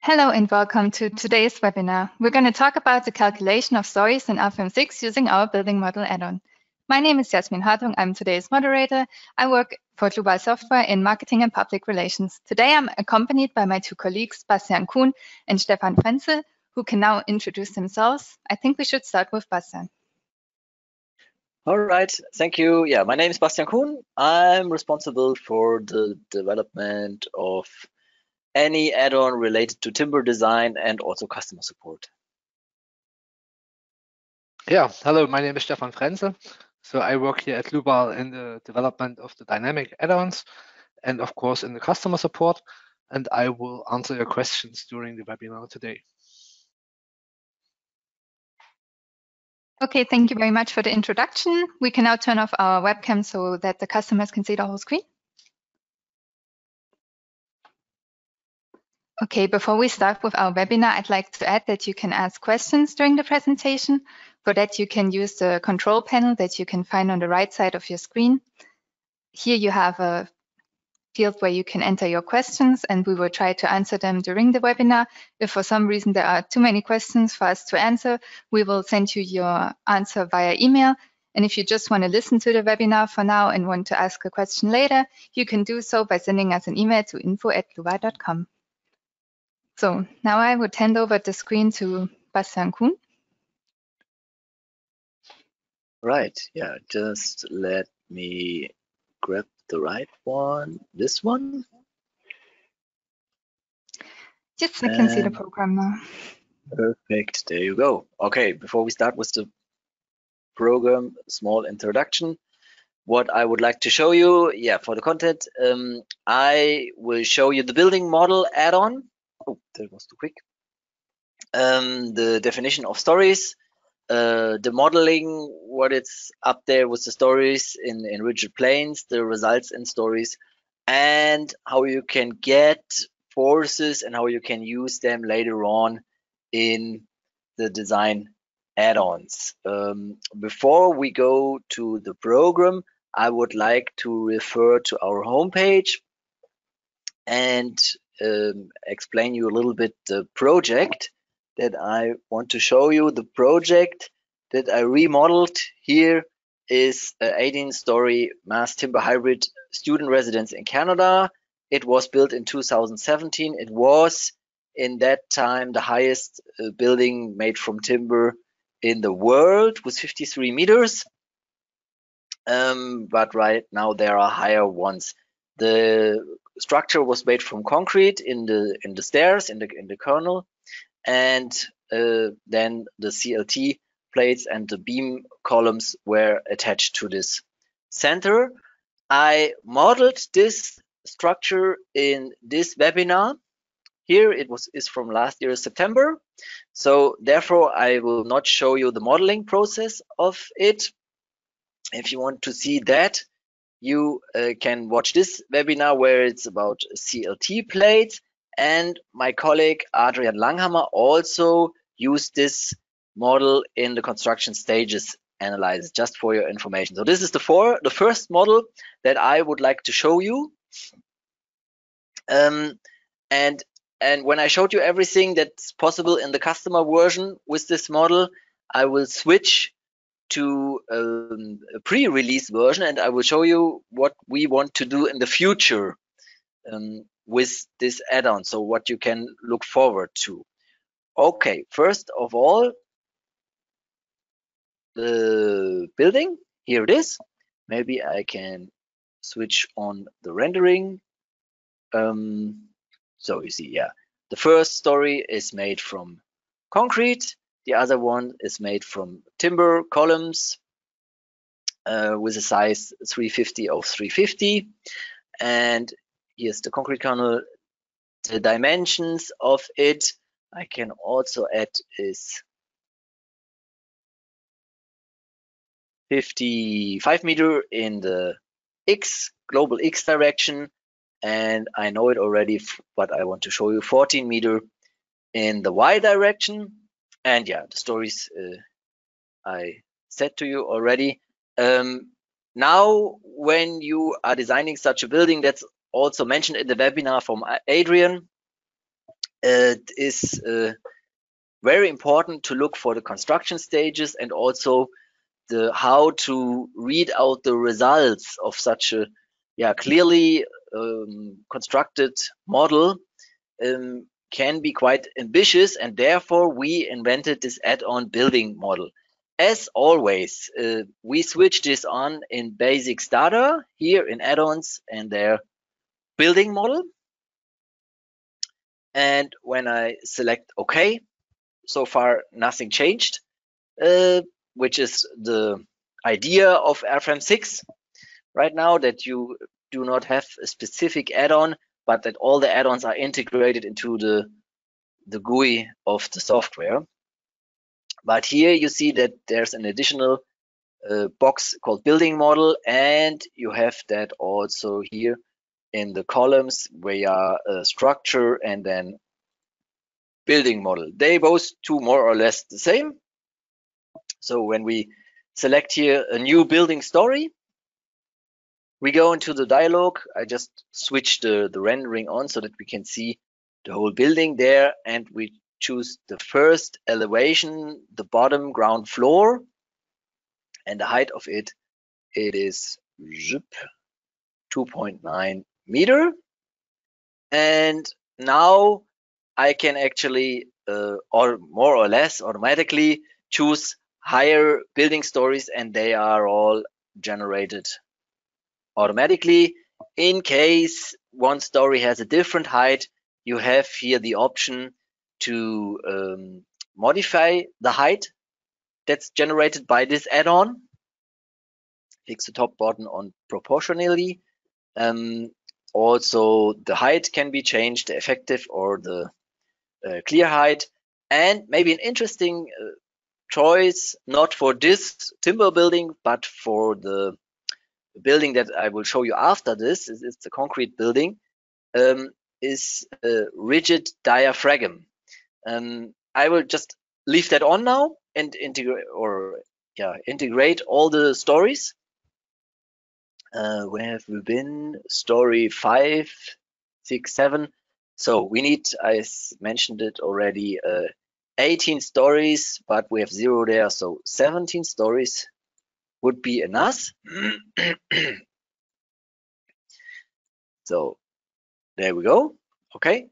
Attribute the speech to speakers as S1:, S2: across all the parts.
S1: Hello and welcome to today's webinar. We're going to talk about the calculation of stories in Rfem 6 using our building model add-on. My name is Jasmin Hartung. I'm today's moderator. I work for Dlubal Software in marketing and public relations. Today I'm accompanied by my two colleagues, Bastian Kuhn and Stefan Frenzel, who can now introduce themselves. I think we should start with Bastian.
S2: All right, thank you. Yeah, my name is Bastian Kuhn. I'm responsible for the development of any add-on related to timber design and also customer support.
S3: Yeah, hello, my name is Stefan Frenzel. So I work here at Dlubal in the development of the dynamic add-ons and of course in the customer support, and I will answer your questions during the webinar today.
S1: Okay, thank you very much for the introduction. We can now turn off our webcam so that the customers can see the whole screen. Okay, before we start with our webinar, I'd like to add that you can ask questions during the presentation. For that, you can use the control panel that you can find on the right side of your screen. Here you have a field where you can enter your questions, and we will try to answer them during the webinar. If for some reason there are too many questions for us to answer, we will send you your answer via email. And if you just want to listen to the webinar for now and want to ask a question later, you can do so by sending us an email to info@dlubal.com. So now I would hand over the screen to Bastian Kuhn.
S2: Right, yeah, just let me grab the right one, this one.
S1: Yes, I can see the program now.
S2: Perfect, there you go. Okay, before we start with the program, small introduction. What I would like to show you, yeah, for the content, I will show you the building model add-on. Oh, that was too quick. The definition of stories, the modeling, what it's up there with the stories in rigid planes, the results in stories, and how you can get forces and how you can use them later on in the design add-ons. Before we go to the program, I would like to refer to our homepage and explain you a little bit the project that I want to show you. The project that I remodeled here is an 18-story mass timber hybrid student residence in Canada. It was built in 2017. It was in that time the highest building made from timber in the world with 53 meters. But right now there are higher ones. The structure was made from concrete in the stairs in the kernel, and then the CLT plates and the beam columns were attached to this center. I modeled this structure in this webinar. Here it is from last year September, so therefore I will not show you the modeling process of it. If you want to see that, you can watch this webinar where it's about CLT plates, and my colleague Adrian Langhammer also used this model in the construction stages analysis, just for your information. So this is the first model that I would like to show you. And when I showed you everything that's possible in the customer version with this model, I will switch to a pre-release version, and I will show you what we want to do in the future with this add-on, so what you can look forward to. Okay, first of all, the building, here it is. Maybe I can switch on the rendering. So you see, yeah, the first story is made from concrete. The other one is made from timber columns with a size 350 of 350. And here's the concrete kernel. The dimensions of it, I can also add, is 55 meter in the global X direction. And I know it already, but I want to show you 14 meter in the Y direction. And yeah, the stories I said to you already. Now, when you are designing such a building, that's also mentioned in the webinar from Adrian, it is very important to look for the construction stages and also how to read out the results of such a clearly constructed model can be quite ambitious, and therefore we invented this add-on building model. As always, we switch this on in basics data here in add-ons and their building model. And when I select OK, so far nothing changed, which is the idea of Rfem 6 right now, that you do not have a specific add-on, but that all the add-ons are integrated into the GUI of the software. But here you see that there's an additional box called building model, and you have that also here in the columns where structure and then building model. They both do more or less the same. So when we select here a new building story, we go into the dialog. I just switch the rendering on so that we can see the whole building there, and we choose the first elevation, the bottom ground floor, and the height of it is 2.9 meter. And now I can actually or more or less automatically choose higher building stories, and they are all generated automatically. In case one story has a different height, you have here the option to modify the height that's generated by this add-on. Fix the top button on proportionally. Also, the height can be changed, the effective or the clear height. And maybe an interesting choice, not for this timber building, but for the building that I will show you after this, is the concrete building, is a rigid diaphragm. I will just leave that on now and integrate all the stories. Where have we been? Story 5, 6, 7. So we need, I mentioned it already, 18 stories, but we have 0 there, so 17 stories would be enough. So there we go. Okay.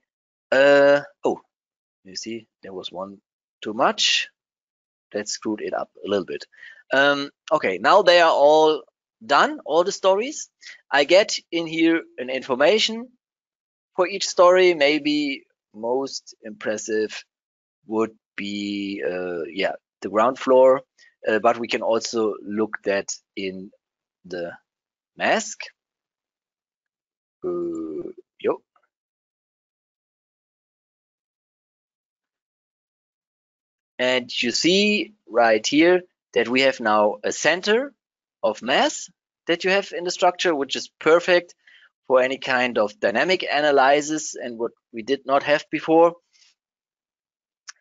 S2: Oh, you see, there was one too much. That screwed it up a little bit. Okay, now they are all done, all the stories. I get in here an information for each story. Maybe most impressive would be the ground floor, but we can also look that in the mask. And you see right here that we have now a center of mass that you have in the structure, which is perfect for any kind of dynamic analysis and what we did not have before.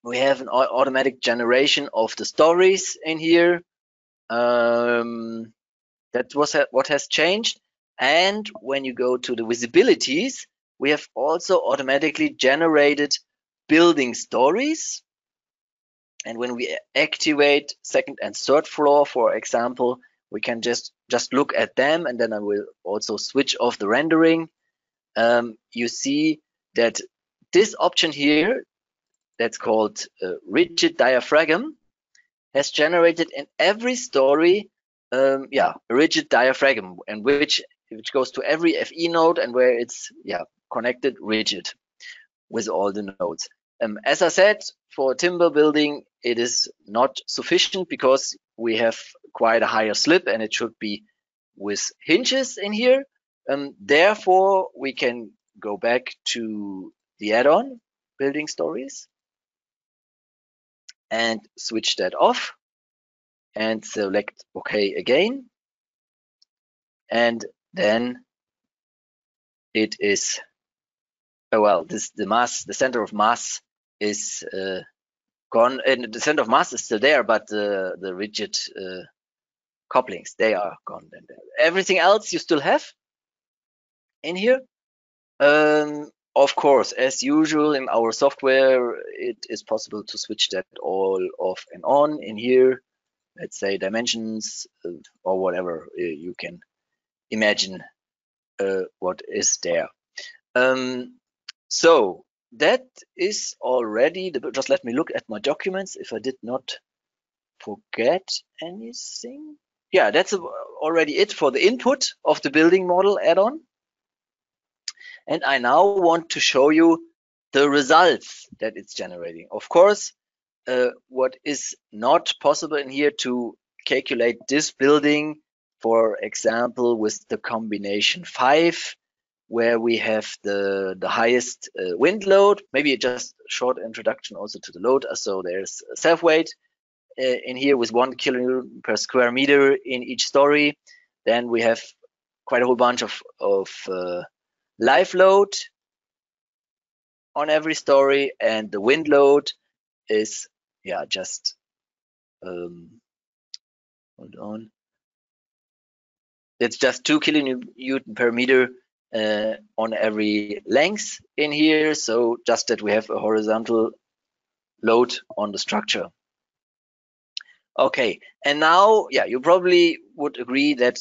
S2: We have an automatic generation of the stories in here. That was what has changed. And when you go to the visibilities, we have also automatically generated building stories. And when we activate second and third floor, for example, we can just look at them, and then I will also switch off the rendering. You see that this option here, that's called rigid diaphragm, has generated in every story a rigid diaphragm, and which goes to every FE node and where it's connected rigid with all the nodes. As I said, for timber building, it is not sufficient because we have quite a higher slip, and it should be with hinges in here. Therefore, we can go back to the add-on building stories and switch that off and select OK again. And then it is, the center of mass is gone, and the center of mass is still there, but the rigid couplings, they are gone. And everything else you still have in here. of course, as usual in our software, it is possible to switch that all off and on in here. Let's say dimensions or whatever you can imagine what is there. So that is already just let me look at my documents if I did not forget anything. Yeah, that's already it for the input of the building model add-on. And I now want to show you the results that it's generating. Of course, what is not possible in here to calculate this building, for example, with the combination 5, where we have the highest wind load. Maybe just a short introduction also to the load. So there's self-weight in here with 1 kilonewton per square meter in each story. Then we have quite a whole bunch of live load on every story, and the wind load is just hold on. It's just 2 kilonewton per meter on every length in here. So just that we have a horizontal load on the structure. Okay, and now, you probably would agree that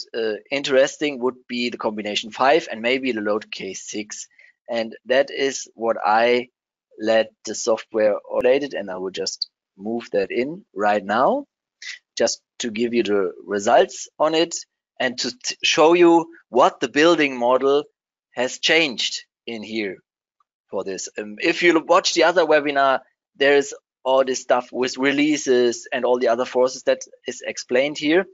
S2: interesting would be the combination 5 and maybe the load case 6. And that is what I let the software automated, and I will just move that in right now, just to give you the results on it and to show you what the building model has changed in here for this. If you watch the other webinar, there's all this stuff with releases and all the other forces that is explained here.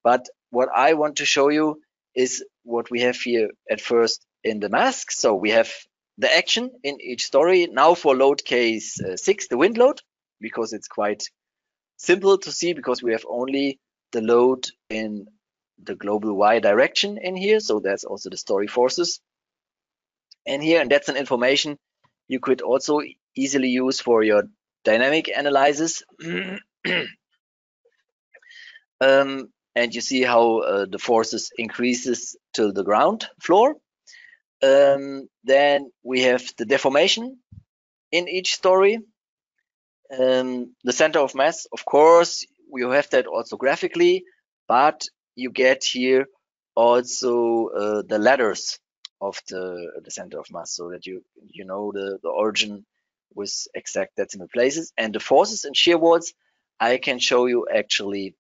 S2: But what I want to show you is what we have here at first in the mask. So we have the action in each story. Now for load case 6, the wind load, because it's quite simple to see because we have only the load in the global Y direction in here. So that's also the story forces in here. And that's an information you could also easily use for your dynamic analysis. And you see how the forces increases till the ground floor. Then we have the deformation in each story. The center of mass, of course, we have that also graphically, but you get here also the ladders of the center of mass, so that you know the origin with exact decimal places. And the forces and shear walls I can show you actually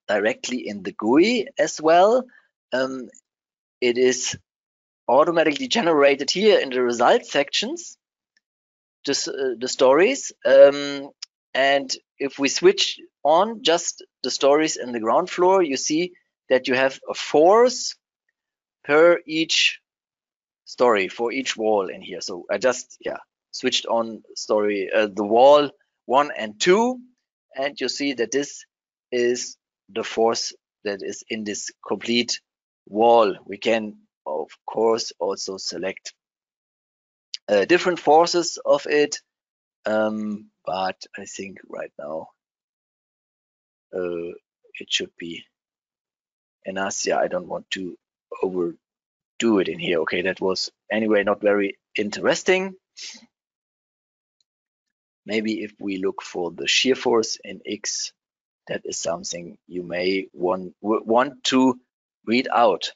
S2: directly in the GUI as well. It is automatically generated here in the results sections, the stories. And if we switch on just the stories in the ground floor, you see that you have a force per each story for each wall in here. So I just switched on story the wall 1 and 2, and you see that this is the force that is in this complete wall. We can of course also select different forces of it, but I think right now it should be enough. I don't want to overdo it in here. Okay, that was anyway not very interesting. Maybe if we look for the shear force in X, that is something you may want to read out.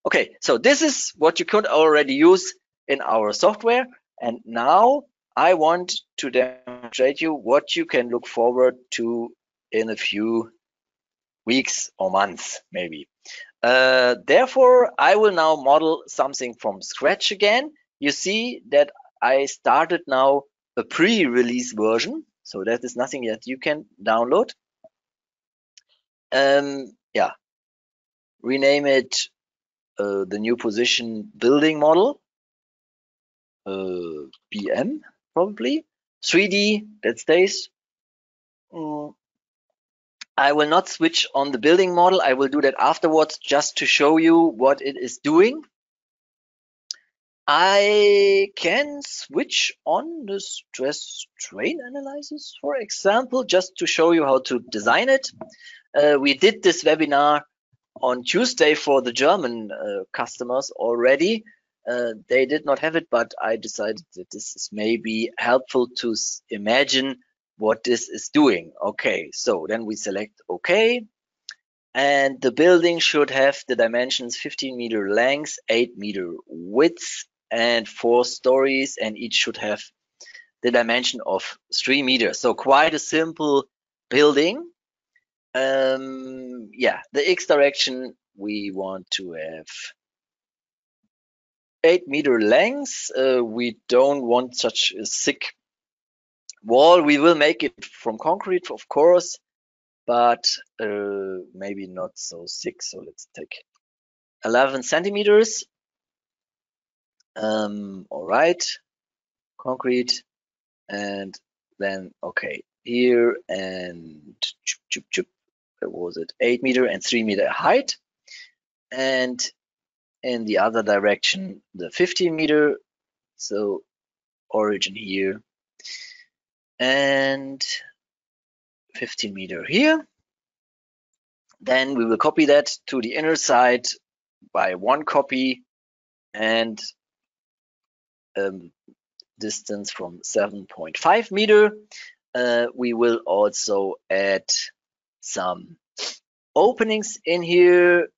S2: Okay, so this is what you could already use in our software. And now I want to demonstrate you what you can look forward to in a few weeks or months, maybe. Therefore, I will now model something from scratch again. You see that I started now a pre-release version, so that is nothing that you can download. Rename it the new position building model, BM probably. 3D, that stays. I will not switch on the building model. I will do that afterwards just to show you what it is doing. I can switch on the stress strain analysis, for example, just to show you how to design it. We did this webinar on Tuesday for the German customers already. they did not have it, but I decided that this is maybe helpful to imagine what this is doing. Okay, so then we select OK, and the building should have the dimensions 15-meter length, 8-meter width, and 4 stories, and each should have the dimension of 3 meters. So quite a simple building. Yeah, the X direction, we want to have 8-meter length. We don't want such a thick wall. We will make it from concrete, of course, but maybe not so thick. So let's take 11 centimeters. All right, concrete, and then okay, here, and where was it? 8 meter and 3 meter height, and in the other direction the 15 meter. So origin here and 15 meter here. Then we will copy that to the inner side by 1 copy, and distance from 7.5 meter. We will also add some openings in here.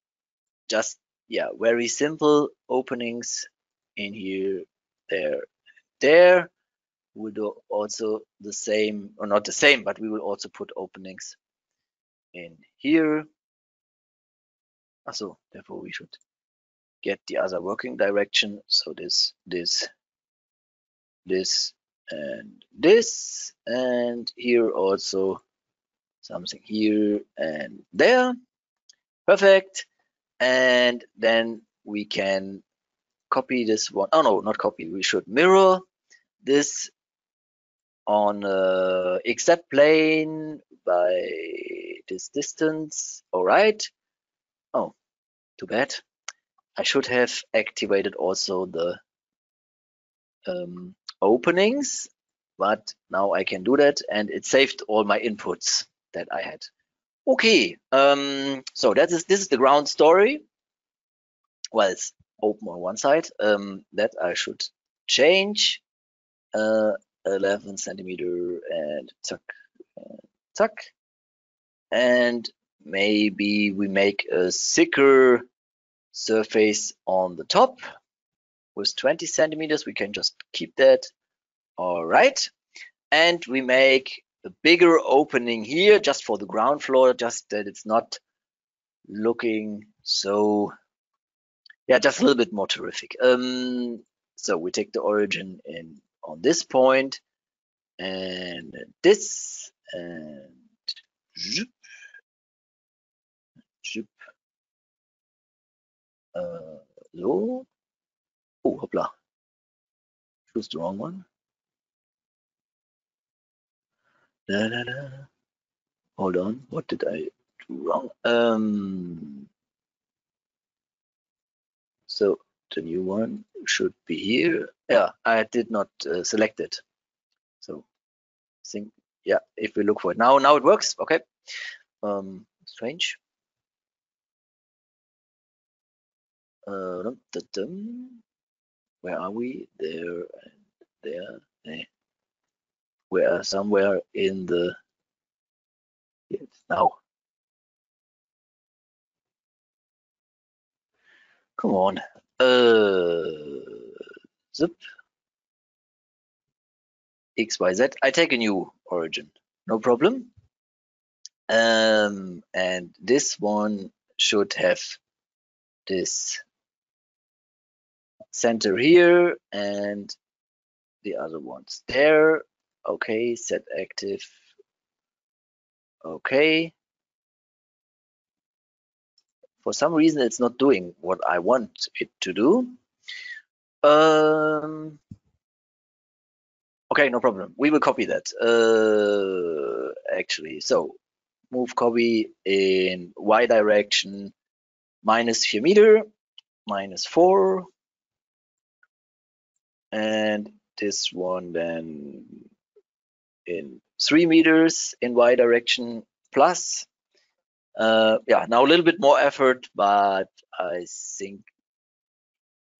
S2: Just, yeah, very simple openings in here, there. We'll do also the same, or not the same, but we will also put openings in here. So therefore we should get the other working direction. So this, and this, and here also something here and there. Perfect. And then we can copy this one. Oh no, not copy. We should mirror this on XZ plane by this distance. All right. Oh, too bad. I should have activated also the openings, but now I can do that, and it saved all my inputs that I had. Okay, so this is the ground story. Well, it's open on one side. That I should change. 11 centimeter and tuck, and maybe we make a thicker surface on the top with 20 centimeters. We can just keep that. All right, and we make a bigger opening here just for the ground floor, just that it's not looking so, yeah, just a little bit more terrific. So we take the origin in on this point, and this, and zoop, zoop. So, oh, hoppla, choose the wrong one. Hold on, what did I do wrong? So the new one should be here. Yeah, I did not select it. So I think, yeah, if we look for it now it works. Okay. Strange. Where are we? There and there. We are somewhere in the, yes, now. Come on. Zip. XYZ. I take a new origin. No problem. And this one should have this center here, and the other ones there. Okay, set active. Okay. For some reason, it's not doing what I want it to do. Okay, no problem. We will copy that. Actually, so move copy in Y direction, -4 meter, -4, and this one then in 3 meters in Y direction plus. Yeah, now a little bit more effort, but I think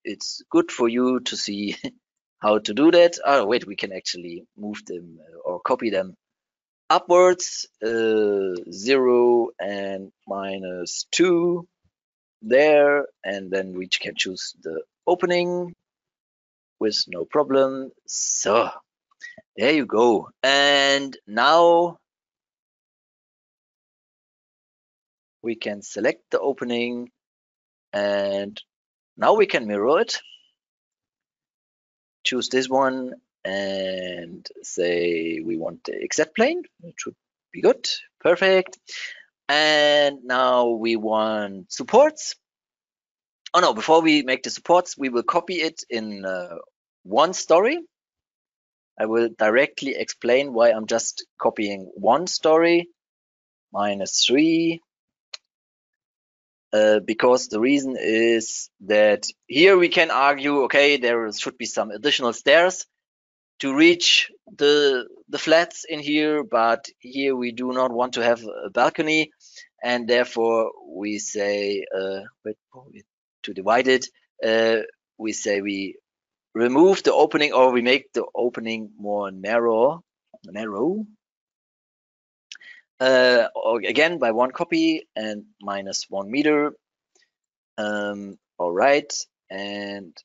S2: it's good for you to see how to do that. Oh, wait, we can actually move them or copy them upwards, 0 and -2 there, and then we can choose the opening with no problem. So there you go. And now we can select the opening, and now we can mirror it. Choose this one and say we want the exact plane. It should be good. Perfect. And now we want supports. Oh no, before we make the supports, we will copy it in one story. I will directly explain why I'm just copying one story, -3. Because the reason is that here we can argue, okay, there should be some additional stairs to reach the flats in here, but here we do not want to have a balcony, and therefore we say, to divide it, we say we remove the opening, or we make the opening more narrow. Again by one copy and -1 meter. All right, and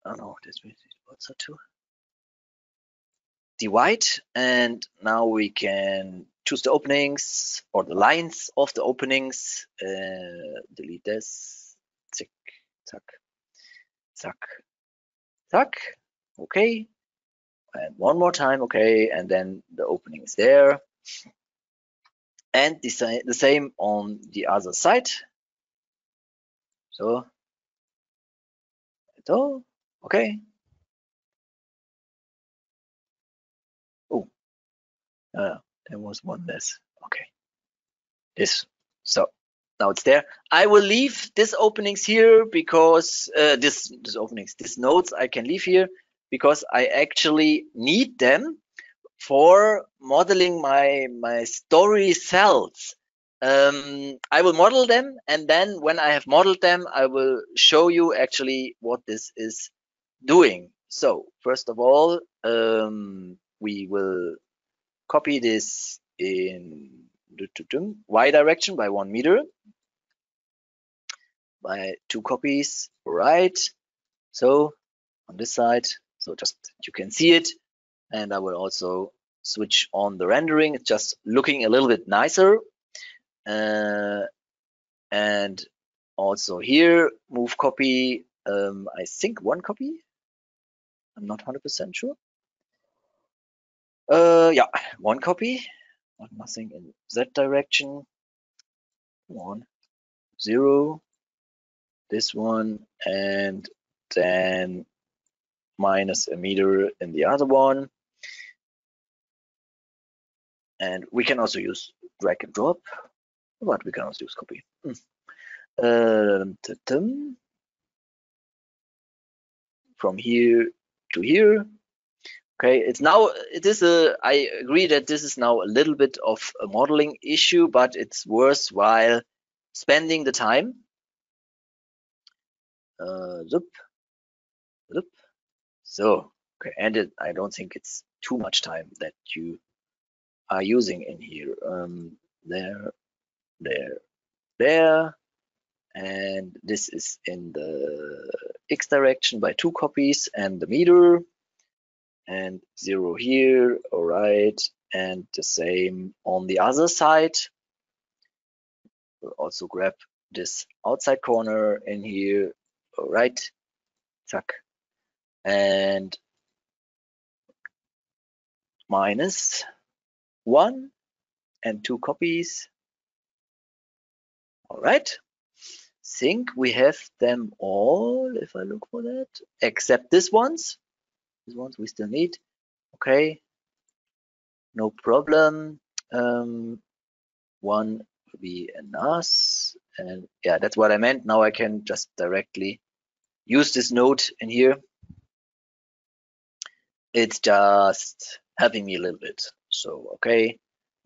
S2: oh no, this is also two. Divide, and now we can choose the openings or the lines of the openings. Delete this. Tick, tack, tack, tack. Okay, and one more time. Okay, and then the opening is there. And the same on the other side. So, okay. Oh, there was one less. Okay, this. So now it's there. I will leave this openings here because this nodes I can leave here because I actually need them for modeling my story cells. I will model them, and then when I have modeled them, I will show you actually what this is doing. So first of all, we will copy this in y direction by 1 meter by 2 copies, right? So on this side, so just you can see it, and I will also switch on the rendering. It's just looking a little bit nicer. And also here, move copy, I think 1 copy. I'm not 100% sure. Yeah, 1 copy, nothing in that direction. 1, 0, this one, and then -1 meter in the other one. And we can also use drag and drop, but we can also use copy. From here to here. Okay, I agree that this is now a little bit of a modeling issue, but it's worthwhile spending the time. So, okay, and I don't think it's too much time that you are using in here. There, and this is in the X direction by 2 copies and the meter, and 0 here, all right, and the same on the other side. We'll also grab this outside corner in here, all right, zack, and -1 and 2 copies. All right, think we have them all, if I look for that, except these ones we still need. Okay, no problem. One will be enough, and yeah, that's what I meant. Now I can just directly use this node in here. It's just helping me a little bit. So okay,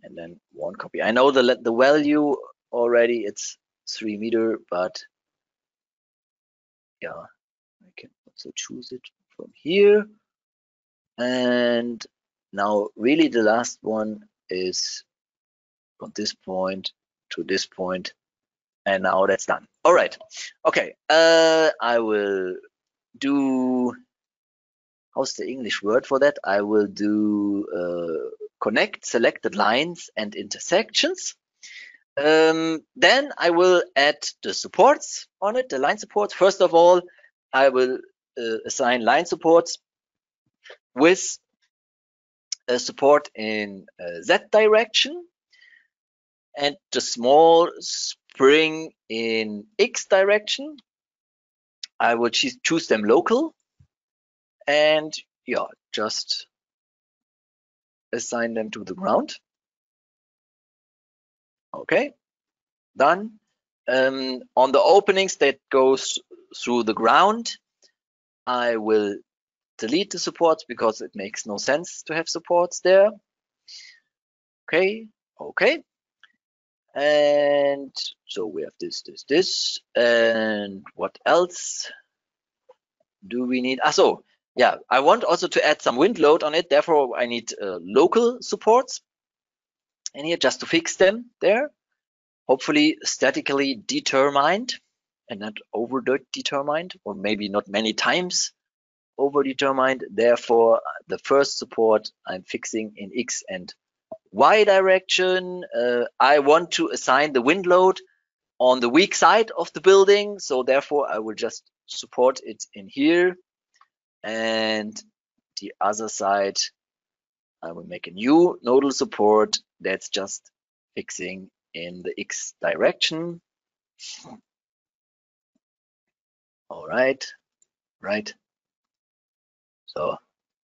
S2: and then 1 copy. I know the value already, it's 3 meter, but yeah, I can also choose it from here. And now really the last one is from this point to this point, and now that's done. All right, okay, I will do, how's the English word for that? I will do connect selected lines and intersections. Then I will add the supports on it, the line supports. First of all, I will assign line supports with a support in Z direction and the small spring in X direction. I will choose them local and yeah, just assign them to the ground. Okay, done. On the openings that goes through the ground, I will delete the supports because it makes no sense to have supports there. Okay, okay. And so we have this, and what else do we need? Ah, so yeah, I want also to add some wind load on it. Therefore, I need local supports in here just to fix them there. Hopefully statically determined and not over determined, or maybe not many times over determined. Therefore, the first support I'm fixing in X and Y direction. I want to assign the wind load on the weak side of the building, so therefore I will just support it in here, and the other side I will make a new nodal support that's just fixing in the X direction. All right, right. So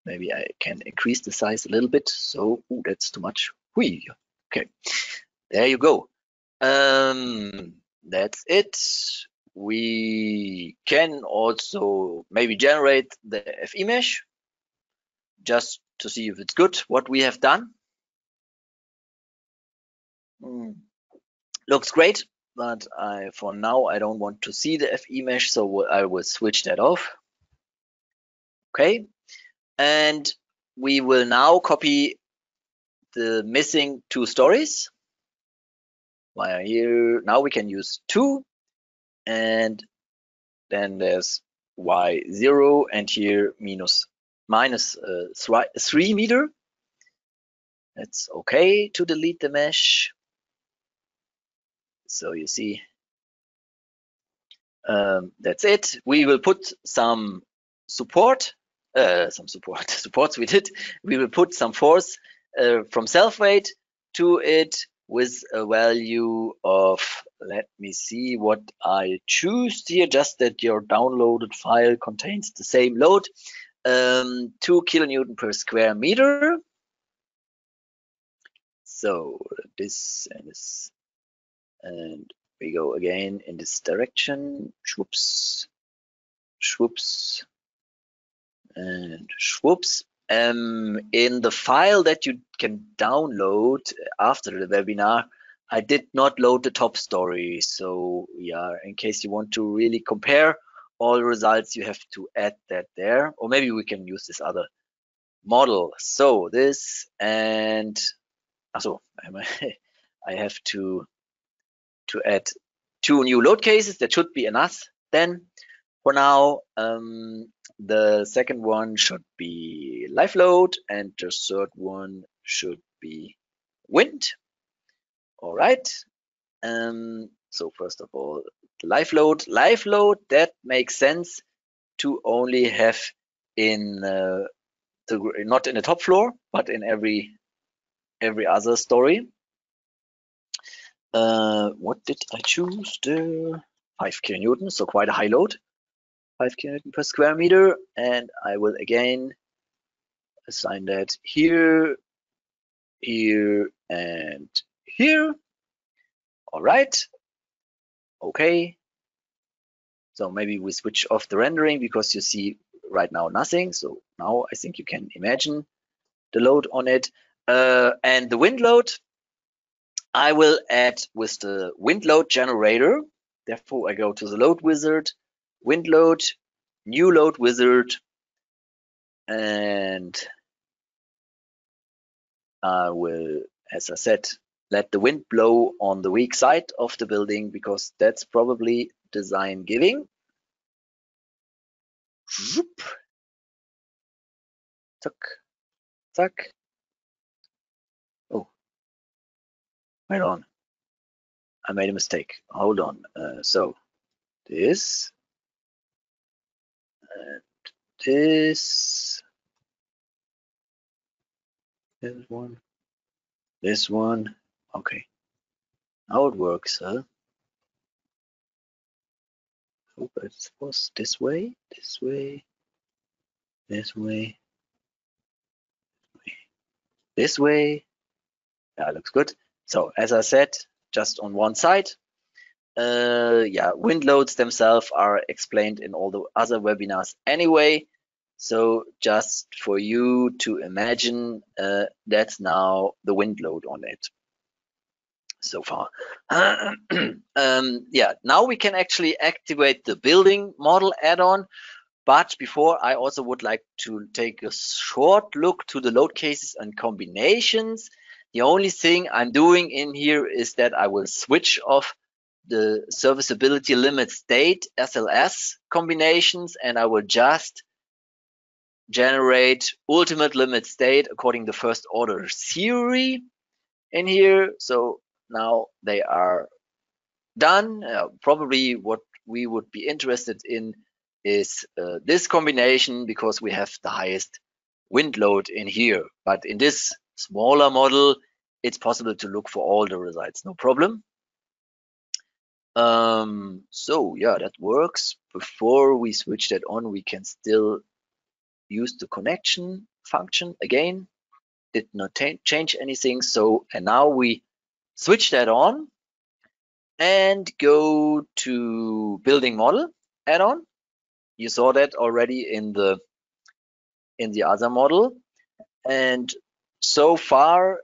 S2: maybe I can increase the size a little bit. So that's too much. Whee. Okay, there you go. That's it. We can also maybe generate the FE mesh just to see if it's good what we have done. Looks great, but for now I don't want to see the FE mesh, so I will switch that off. Okay, and we will now copy the missing 2 stories. Via here, now we can use 2, and then there's Y0, and here minus 3 meter. That's okay to delete the mesh. So you see, that's it. We will put some supports we did. We will put some force from self-weight to it with a value of, let me see what I choose here, just that your downloaded file contains the same load, 2 kilonewton per square meter. So this and this, and we go again in this direction, swoops, swoops, and swoops. In the file that you can download after the webinar, I did not load the top story. So yeah, in case you want to really compare all results, you have to add that there, or maybe we can use this other model. So this, and also I have to add 2 new load cases. That should be enough then. For now, the second one should be live load, and the third one should be wind. All right. So first of all, live load, that makes sense to only have in not in the top floor, but in every other story. What did I choose there? 5 kilonewtons, so quite a high load. 5 kilonewton per square meter, and I will again assign that here, here, and here. All right. Okay. So maybe we switch off the rendering because you see right now nothing. So now I think you can imagine the load on it. And the wind load, I will add with the wind load generator. Therefore, I go to the load wizard, wind load, new load wizard, and I will, as I said, let the wind blow on the weak side of the building because that's probably design giving. Zoop. Tuck, tuck. Oh, wait on. I made a mistake. Hold on. So this and this. This one. Okay. Now it works, huh? Hope it was this way, this way, this way, this way. Yeah, looks good. So as I said, just on one side. Yeah, wind loads themselves are explained in all the other webinars anyway. So just for you to imagine, that's now the wind load on it so far. Yeah, now we can actually activate the building model add-on. But before, I also would like to take a short look to the load cases and combinations. The only thing I'm doing in here is that I will switch off the serviceability limit state SLS combinations, and I will just generate ultimate limit state according to first order theory in here. So now they are done. Probably what we would be interested in is this combination because we have the highest wind load in here. But in this smaller model, it's possible to look for all the results, no problem. So yeah, that works. Before we switch that on, we can still use the connection function again. Did not change anything. So, and now we switch that on and go to building model add-on. You saw that already in the other model, and so far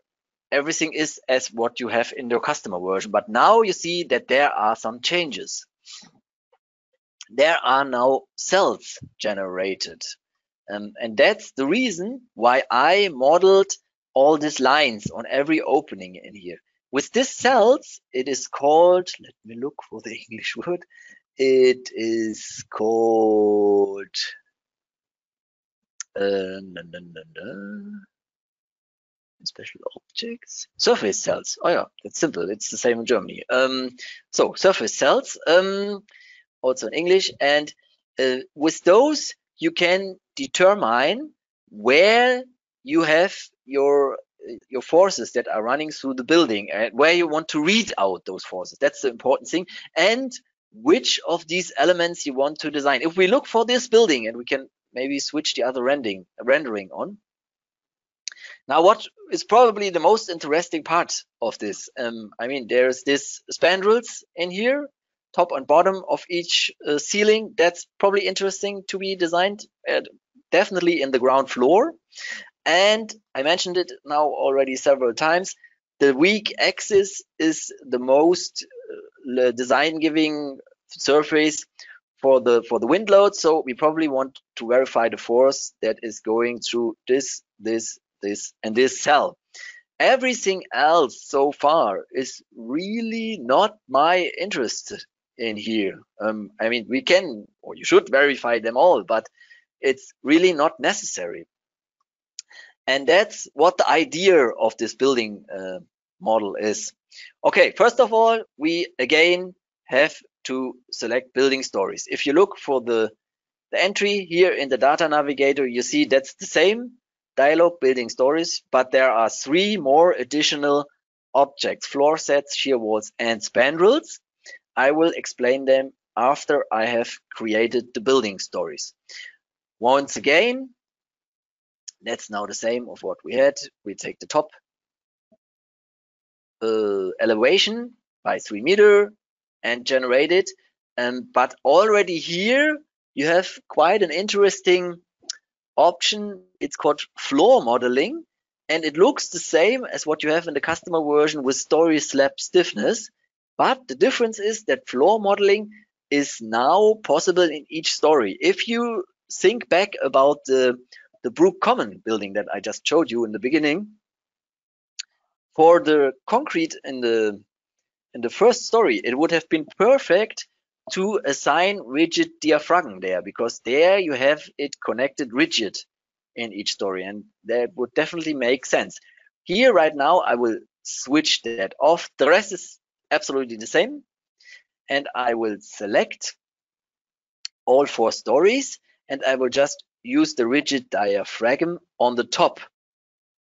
S2: everything is as what you have in your customer version. But now you see that there are some changes. There are now cells generated. And that's the reason why I modeled all these lines on every opening in here. With these cells, it is called, let me look for the English word. It is called special objects, surface cells. Oh yeah, that's simple. It's the same in Germany. So surface cells, also in English, and with those you can determine where you have your forces that are running through the building and where you want to read out those forces. That's the important thing. And which of these elements you want to design. If we look for this building, and we can maybe switch the other rendering on. Now, what is probably the most interesting part of this? I mean, there's this spandrels in here, top and bottom of each ceiling. That's probably interesting to be designed, definitely in the ground floor. And I mentioned it now already several times. The weak axis is the most design-giving surface for the wind load. So we probably want to verify the force that is going through this, and this cell. Everything else so far is really not my interest in here. I mean, we can, or you should verify them all, but it's really not necessary. And that's what the idea of this building model is. Okay, first of all, we again have to select building stories. If you look for the entry here in the data navigator, you see that's the same dialog, building stories, but there are 3 more additional objects: floor sets, shear walls, and spandrels. I will explain them after I have created the building stories. Once again, that's now the same of what we had. We take the top elevation by 3 meters and generate it. But already here you have quite an interesting option. It's called floor modeling, and it looks the same as what you have in the customer version with story slab stiffness. But the difference is that floor modeling is now possible in each story. If you think back about the Brook Common building that I just showed you in the beginning, for the concrete in the first story, it would have been perfect to assign rigid diaphragm there, because there you have it connected rigid in each story, and that would definitely make sense. Here right now I will switch that off. The rest is absolutely the same, and I will select all 4 stories, and I will just use the rigid diaphragm on the top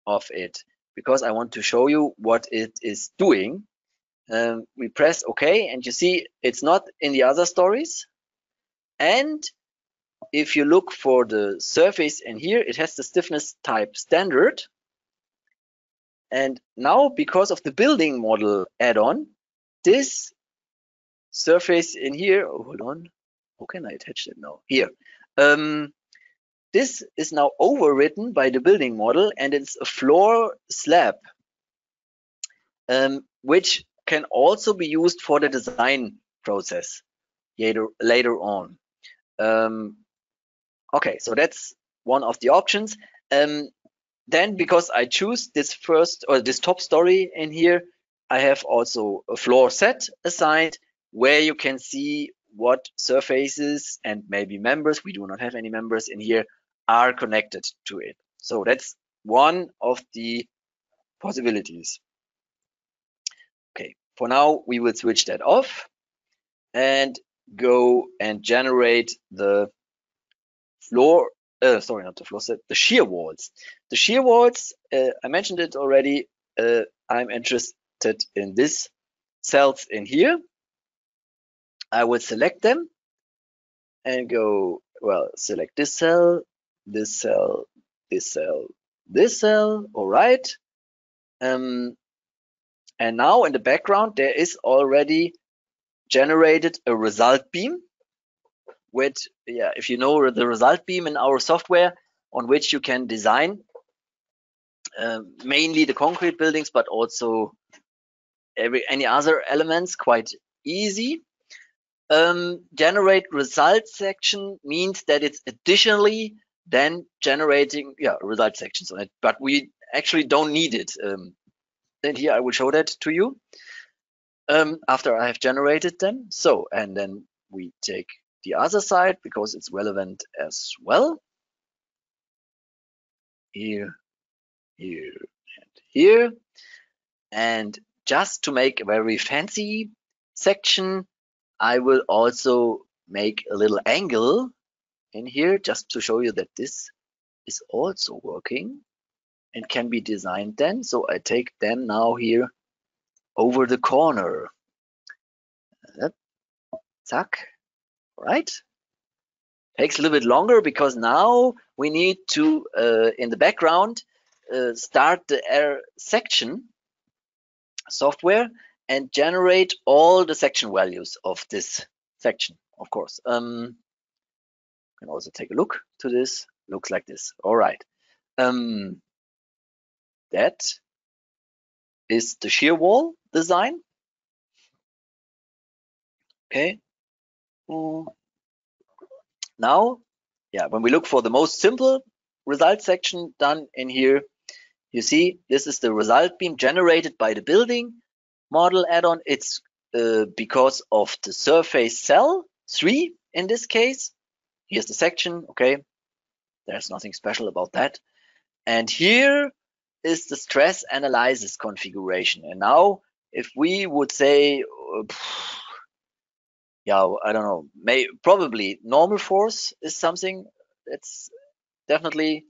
S2: of it, because I want to show you what it is doing. We press OK, and you see it's not in the other stories. And if you look for the surface in here, it has the stiffness type standard. And now, because of the building model add-on, this surface in here, oh, hold on, how can I attach it now? Here. This is now overwritten by the building model, and it's a floor slab, which can also be used for the design process later on. Okay, so that's one of the options. Then, because I choose this first or this top story in here, I have also a floor set assigned where you can see what surfaces and maybe members, we do not have any members in here, are connected to it. So that's one of the possibilities. Okay, for now we will switch that off and go and generate the floor, sorry, not the floor set, the shear walls. The shear walls, I mentioned it already, I'm interested in this cells in here. I will select them and go, well, select this cell, this cell, this cell, this cell, all right. And now in the background, there is already generated a result beam, which, yeah, if you know the result beam in our software, on which you can design mainly the concrete buildings, but also any other elements quite easy. Generate result section means that it's additionally then generating result sections on it, but we actually don't need it. And here I will show that to you after I have generated them. So, and then we take the other side because it's relevant as well. Here, here, and here. And just to make a very fancy section, I will also make a little angle in here just to show you that this is also working and can be designed then. So I take them now here over the corner. Zack. Right? Takes a little bit longer because now we need to, in the background, start the air section software and generate all the section values of this section, of course. You can also take a look to this. Looks like this. All right. That is the shear wall design. Okay. Now, yeah, when we look for the most simple result section done in here, you see this is the result beam generated by the building model add-on. It's because of the surface cell 3 in this case. Here's the section. Okay, there's nothing special about that. And here is the stress analysis configuration. And now if we would say yeah, I don't know, probably normal force is something that's definitely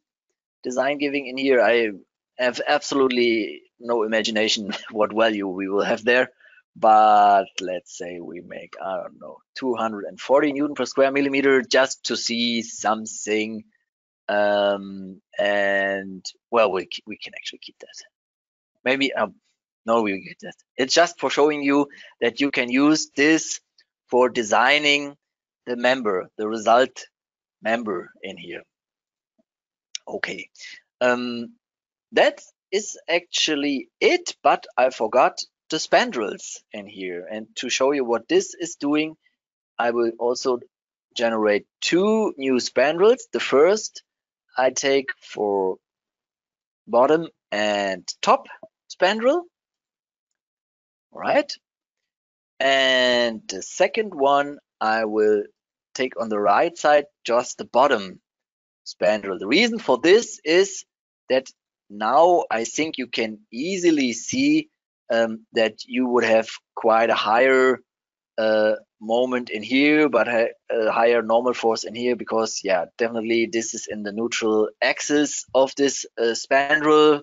S2: design giving in here. I have absolutely no imagination what value we will have there, but let's say we make, I don't know, 240 Newton per square millimeter just to see something. And well, we can actually keep that. Maybe, no, we get that. It's just for showing you that you can use this for designing the member, the result member in here. Okay, that is actually it, but I forgot the spandrels in here. And to show you what this is doing, I will also generate 2 new spandrels. The first I take for bottom and top spandrel. All right. And the second one I will take on the right side, just the bottom spandrel. The reason for this is that now I think you can easily see that you would have quite a higher moment in here, but a higher normal force in here, because yeah, definitely this is in the neutral axis of this spandrel.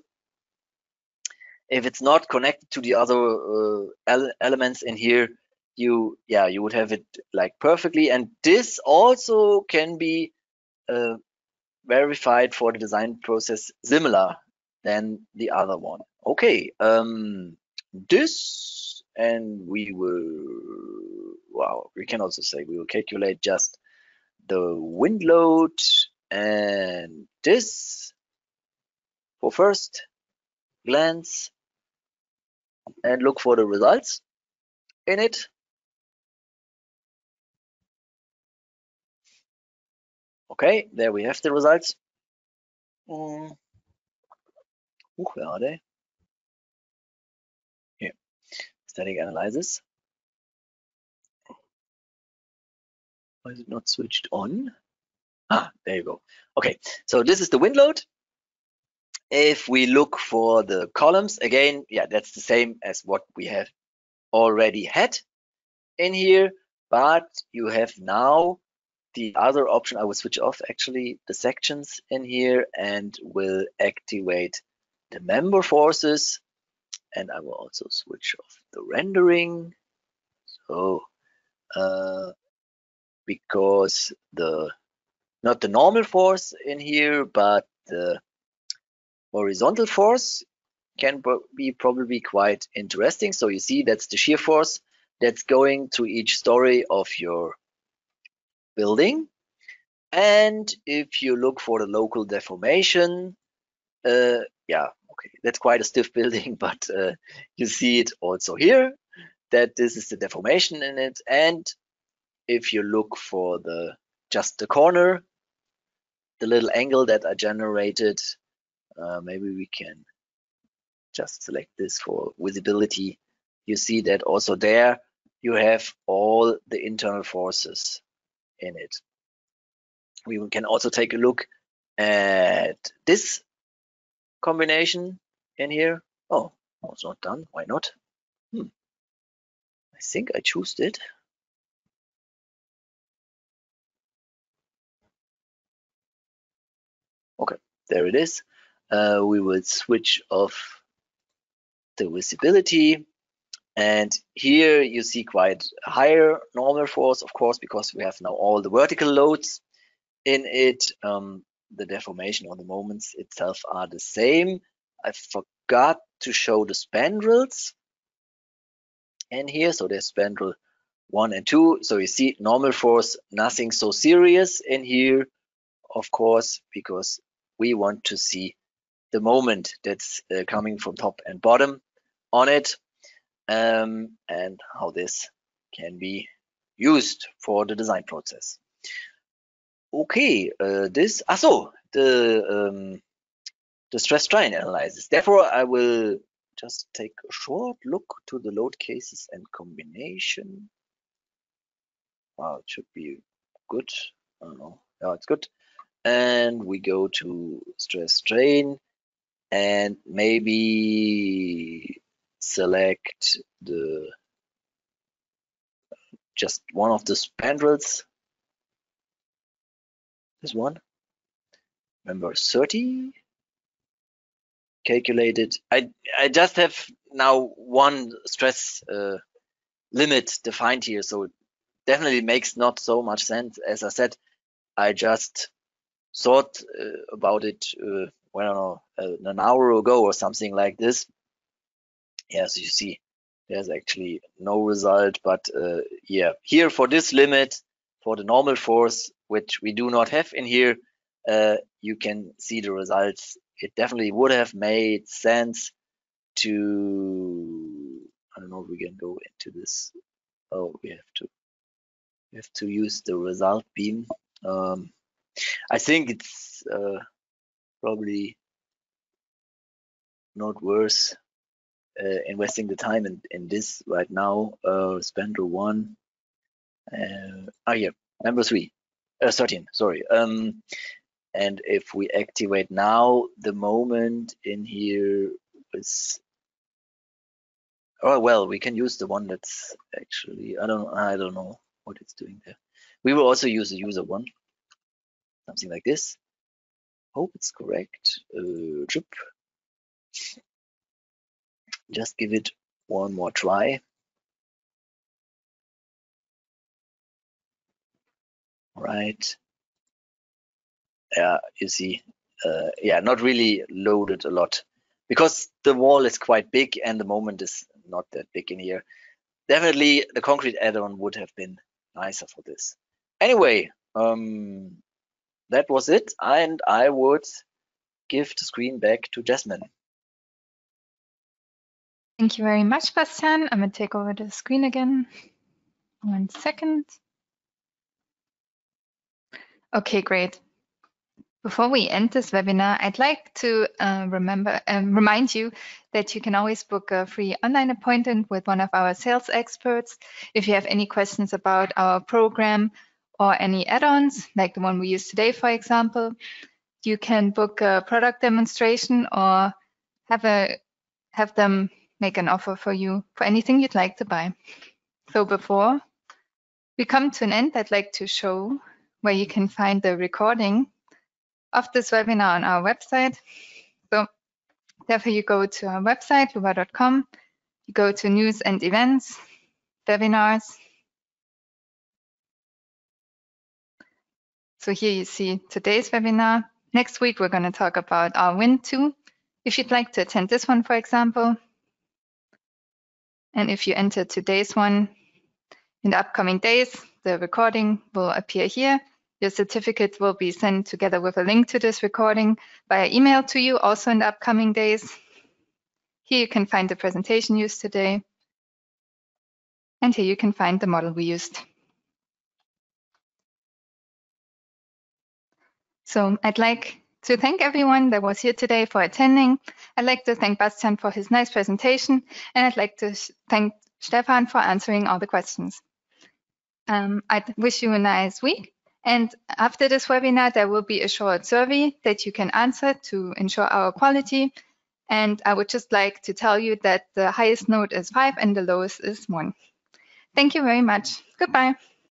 S2: If it's not connected to the other elements in here, you would have it like perfectly. And this also can be verified for the design process similar than the other one. Okay, this, and we will, wow, we can also say we will calculate just the wind load and this for first glance and look for the results in it. Okay, there we have the results. Where are they? Here, static analysis. Why is it not switched on? Ah, there you go. Okay, so this is the wind load. If we look for the columns, again, yeah, that's the same as what we have already had in here, but you have now the other option. I will switch off actually the sections in here and will activate the member forces, and I will also switch off the rendering. So because not the normal force in here, but the horizontal force can be probably quite interesting. So you see that's the shear force that's going to each story of your building. And if you look for the local deformation, yeah, okay, that's quite a stiff building, but you see it also here, that this is the deformation in it. And if you look for just the corner, the little angle that I generated, maybe we can just select this for visibility. You see that also there you have all the internal forces in it. We can also take a look at this combination in here. Oh, it's not done. Why not? I think I chose it. Okay, there it is. We will switch off the visibility, and here you see quite a higher normal force, of course, because we have now all the vertical loads in it. The deformation or the moments itself are the same. I forgot to show the spandrels in here. So there's spandrel 1 and 2. So you see normal force, nothing so serious in here, of course, because we want to see the moment that's coming from top and bottom on it, and how this can be used for the design process. Okay, the stress strain analysis. Therefore, I will just take a short look to the load cases and combination. Wow, it should be good. I don't know. Yeah, it's good. And we go to stress strain and maybe select just one of the spandrels. This one, number 30. Calculated. I just have now one stress limit defined here, so it definitely makes not so much sense. As I said, I just thought about it, I don't know, an hour ago or something like this. Yes, you see, there's actually no result, but yeah, here for this limit, for the normal force, which we do not have in here, you can see the results. It definitely would have made sense to, I don't know if we can go into this. Oh, we have to You have to use the result beam. I think it's probably not worth investing the time in this right now. Spandrel 1. Yeah, number 3. 13, sorry. And if we activate now, the moment in here is, oh well, we can use the one that's actually, I don't know what it's doing there. We will also use the user one, something like this. Hope it's correct. Just give it one more try. Right. Yeah, you see, yeah, not really loaded a lot because the wall is quite big and the moment is not that big in here. Definitely the concrete add-on would have been nicer for this. Anyway, that was it, and I would give the screen back to Jasmine.
S1: Thank you very much, Bastian. I'm going to take over the screen again. 1 second. Okay, great. Before we end this webinar, I'd like to remind you that you can always book a free online appointment with one of our sales experts. If you have any questions about our program or any add-ons, like the one we use today, for example, you can book a product demonstration or have them make an offer for you for anything you'd like to buy. So before we come to an end, I'd like to show where you can find the recording of this webinar on our website. So therefore you go to our website, dlubal.com, you go to news and events, webinars. So here you see today's webinar. Next week, we're going to talk about our Win 2. If you'd like to attend this one, for example, and if you enter today's one, in the upcoming days, the recording will appear here. Your certificate will be sent together with a link to this recording via email to you also in the upcoming days. Here you can find the presentation used today. And here you can find the model we used. So I'd like to thank everyone that was here today for attending. I'd like to thank Bastian for his nice presentation. And I'd like to thank Stefan for answering all the questions. I wish you a nice week. And after this webinar, there will be a short survey that you can answer to ensure our quality. And I would just like to tell you that the highest note is 5 and the lowest is 1. Thank you very much. Goodbye.